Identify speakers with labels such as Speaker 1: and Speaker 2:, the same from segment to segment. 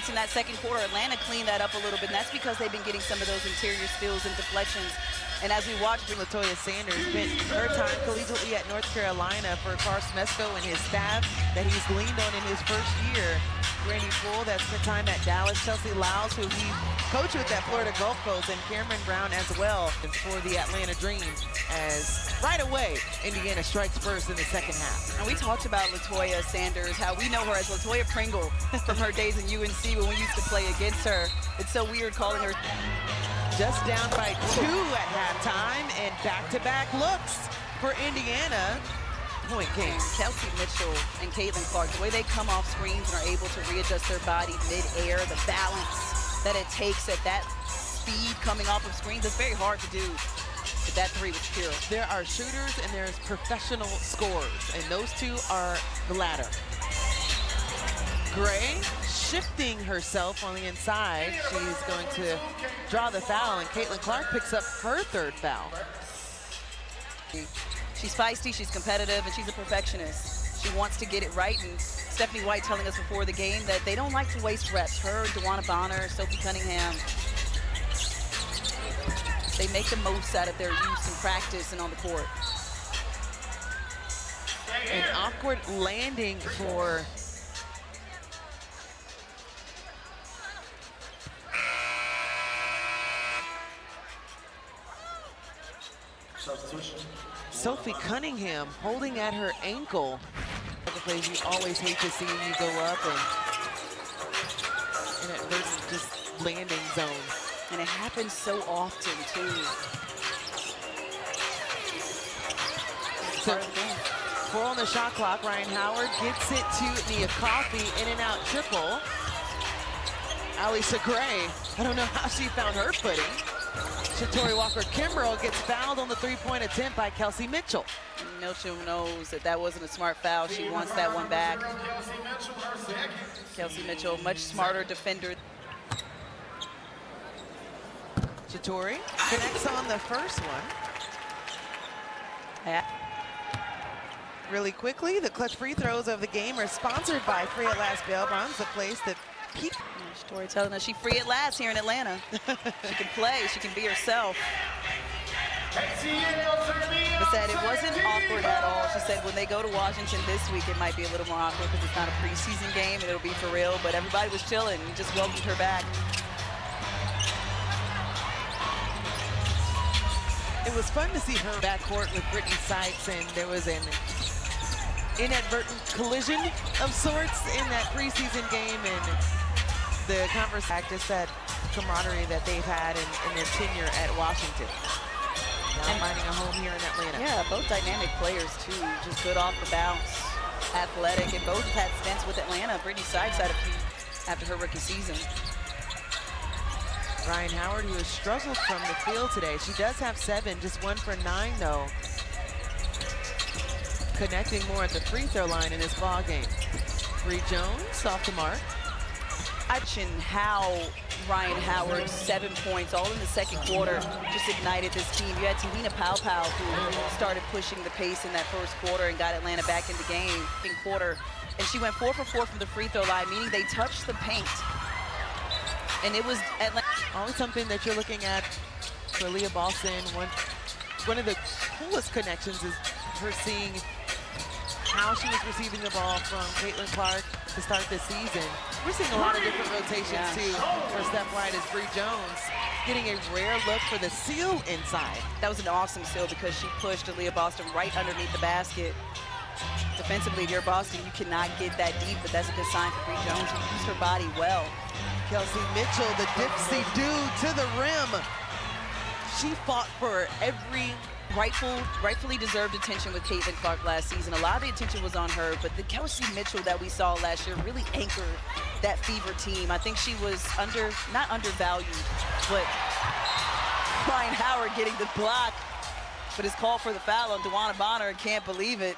Speaker 1: points in that second quarter. Atlanta cleaned that up a little bit, and that's because they've been getting some of those interior steals and deflections. And as we watch,
Speaker 2: Latoya Sanders spent her time collegiately at North Carolina for Carson Mesco and his staff that he's leaned on in his first year. Randy Poole that spent time at Dallas, Chelsea Lyles, who he coached with at Florida Gulf Coast, and Cameron Brown as well for the Atlanta Dream, as right away Indiana strikes first in the second half.
Speaker 1: And we talked about Latoya Sanders, how we know her as Latoya Pringle from her days in UNC when we used to play against her. It's so weird calling her.
Speaker 2: Just down by 2 at halftime, and back-to-back looks for Indiana. Point game.
Speaker 1: Kelsey Mitchell and Caitlin Clark, the way they come off screens and are able to readjust their body mid-air, the balance that it takes at that speed coming off of screens, it's very hard to do. But that three was pure.
Speaker 2: There are shooters and there's professional scorers, and those two are the latter. Gray shifting herself on the inside. She's going to draw the foul, and Caitlin Clark picks up her third foul.
Speaker 1: She's feisty, she's competitive, and she's a perfectionist. She wants to get it right, and Stephanie White telling us before the game that they don't like to waste reps. Her, DeWanna Bonner, Sophie Cunningham, they make the most out of their use in practice and on the court.
Speaker 2: An awkward landing for Sophie Cunningham, holding at her ankle. The plays you always hate to see when you go up and inadvertent just landing zone.
Speaker 1: And it happens so often too.
Speaker 2: So 4 on the shot clock. Rhyne Howard gets it to Nia Coffey, in and out triple. Alisa Gray, I don't know how she found her footing. Shatori Walker-Kimbrell gets fouled on the three-point attempt by Kelsey Mitchell.
Speaker 1: Mitchell knows that that wasn't a smart foul. She wants that one back. Kelsey Mitchell, much smarter defender.
Speaker 2: Shatori connects on the first one.
Speaker 1: Yeah.
Speaker 2: Really quickly, the clutch free throws of the game are sponsored by Free at Last Bail Bonds, the place that people.
Speaker 1: Shatori telling us she's free at last here in Atlanta. She can play, she can be herself. But said it wasn't awkward at all. She said when they go to Washington this week, it might be a little more awkward because it's not a preseason game and it'll be for real, but everybody was chilling and just welcomed her back.
Speaker 2: It was fun to see her backcourt with Brittany Sykes, and there was an inadvertent collision of sorts in that preseason game, and the converse practice, that camaraderie that they've had in their tenure at Washington. Now finding a home here in Atlanta.
Speaker 1: Yeah, both dynamic players too, just good off the bounce, athletic, and both have had stints with Atlanta. Brittany Sykes had a few after her rookie season.
Speaker 2: Rhyne Howard, who has struggled from the field today. She does have 7, just 1 for 9 though. Connecting more at the free throw line in this ball game. Bree Jones off the mark.
Speaker 1: Watching how Rhyne Howard, 7 points, all in the second quarter, just ignited this team. You had Tahina Powell, who started pushing the pace in that first quarter and got Atlanta back in the game in quarter. And she went 4 for 4 from the free throw line, meaning they touched the paint. And it was Atlanta.
Speaker 2: Always something that you're looking at for Leah Boston. One of the coolest connections is her seeing how she was receiving the ball from Caitlin Clark to start this season. We're seeing a lot of different rotations too for Steph White, as Bree Jones getting a rare look for the seal inside.
Speaker 1: That was an awesome seal because she pushed Aaliyah Boston right underneath the basket. Defensively, if you're Boston, you cannot get that deep, but that's a good sign for Bree Jones, who used her body well.
Speaker 2: Kelsey Mitchell, the dipsy-do to the rim. She fought for every
Speaker 1: rightfully deserved attention with Caitlin Clark last season. A lot of the attention was on her, but the Kelsey Mitchell that we saw last year really anchored that Fever team. I think she was not undervalued, but Rhyne Howard getting the block, but his call for the foul on DeWanna Bonner, can't believe it.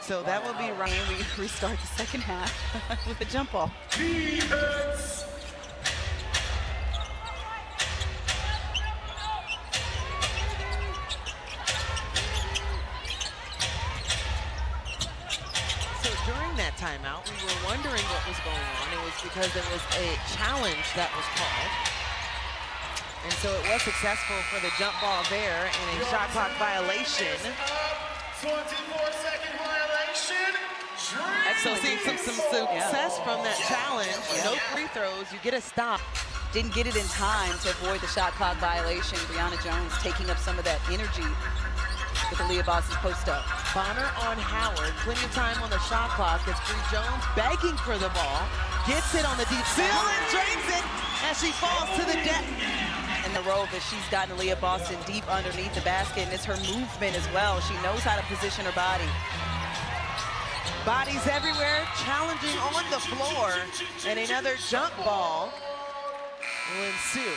Speaker 2: So that will be Ryan.
Speaker 1: We restart the second half with a jump ball.
Speaker 3: Defense.
Speaker 2: So during that timeout, we were wondering what was going on, it was because there was a challenge that was called. And so it was successful for the jump ball there and a shot clock violation.
Speaker 3: 24-second violation.
Speaker 2: So seeing some success from that challenge. No free throws, you get a stop.
Speaker 1: Didn't get it in time to avoid the shot clock violation. Brianna Jones taking up some of that energy with Aaliyah Boston's post up.
Speaker 2: Bonner on Howard, plenty of time on the shot clock as Bree Jones begging for the ball, gets it on the deep seal and drains it as she falls to the deck.
Speaker 1: In the row that she's gotten Aaliyah Boston deep underneath the basket, and it's her movement as well. She knows how to position her body.
Speaker 2: Bodies everywhere, challenging on the floor, and another jump ball will ensue.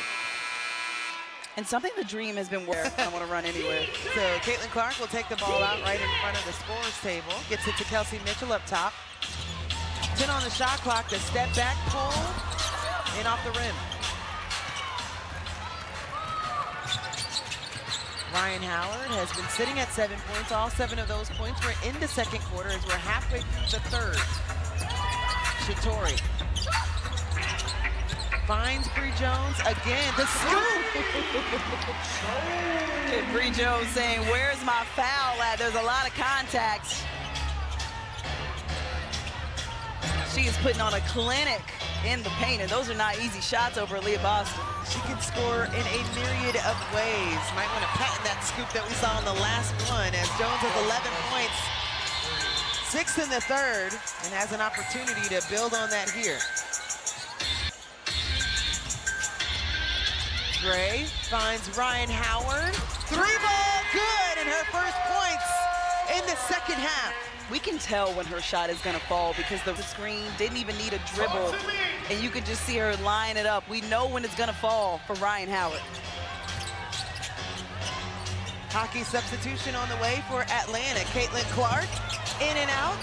Speaker 1: And something the dream has been where I want to run anywhere.
Speaker 2: So Caitlin Clark will take the ball out right in front of the scorer's table. Gets it to Kelsey Mitchell up top. 10 on the shot clock, the step back pull, and off the rim. Rhyne Howard has been sitting at 7 points. All 7 of those points were in the second quarter as we're halfway through the third. Shatori finds Bree Jones again. The scoop!
Speaker 1: Bree Jones saying, where's my foul at? There's a lot of contact. She is putting on a clinic in the paint, and those are not easy shots over Aaliyah Boston.
Speaker 2: She can score in a myriad of ways. Might want to patent that scoop that we saw in the last one as Jones has 11 points, 6 in the third, and has an opportunity to build on that here. Gray finds Rhyne Howard. 3-ball good, and her first points in the second half.
Speaker 1: We can tell when her shot is going to fall because the screen didn't even need a dribble, and you can just see her line it up. We know when it's going to fall for Rhyne Howard.
Speaker 2: Hockey substitution on the way for Atlanta. Caitlin Clark in and out.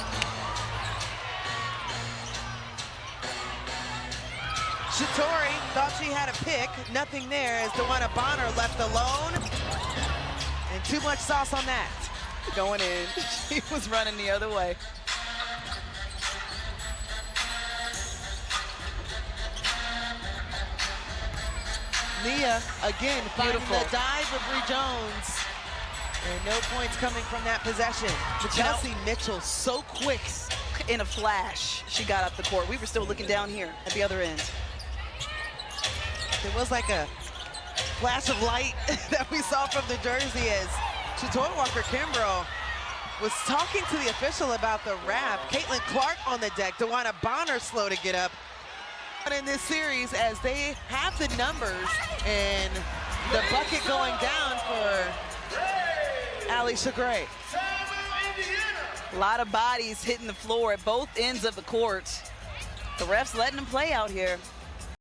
Speaker 2: Shatori thought she had a pick. Nothing there as DeWanna Bonner left alone. And too much sauce on that.
Speaker 1: Going in. She was running the other way.
Speaker 2: Nia again finding
Speaker 1: Beautiful.
Speaker 2: the dive of Bree Jones. And no points coming from that possession. Chelsea Mitchell so quick.
Speaker 1: In a flash, she got up the court. We were still looking down here at the other end.
Speaker 2: There was like a flash of light that we saw from the jersey as Shatori Walker-Kimbrough was talking to the official about the wrap. Caitlin Clark on the deck. DeWanna Bonner slow to get up. In this series as they have the numbers and the bucket going down for Alicia Gray.
Speaker 1: A lot of bodies hitting the floor at both ends of the court. The refs letting them play out here.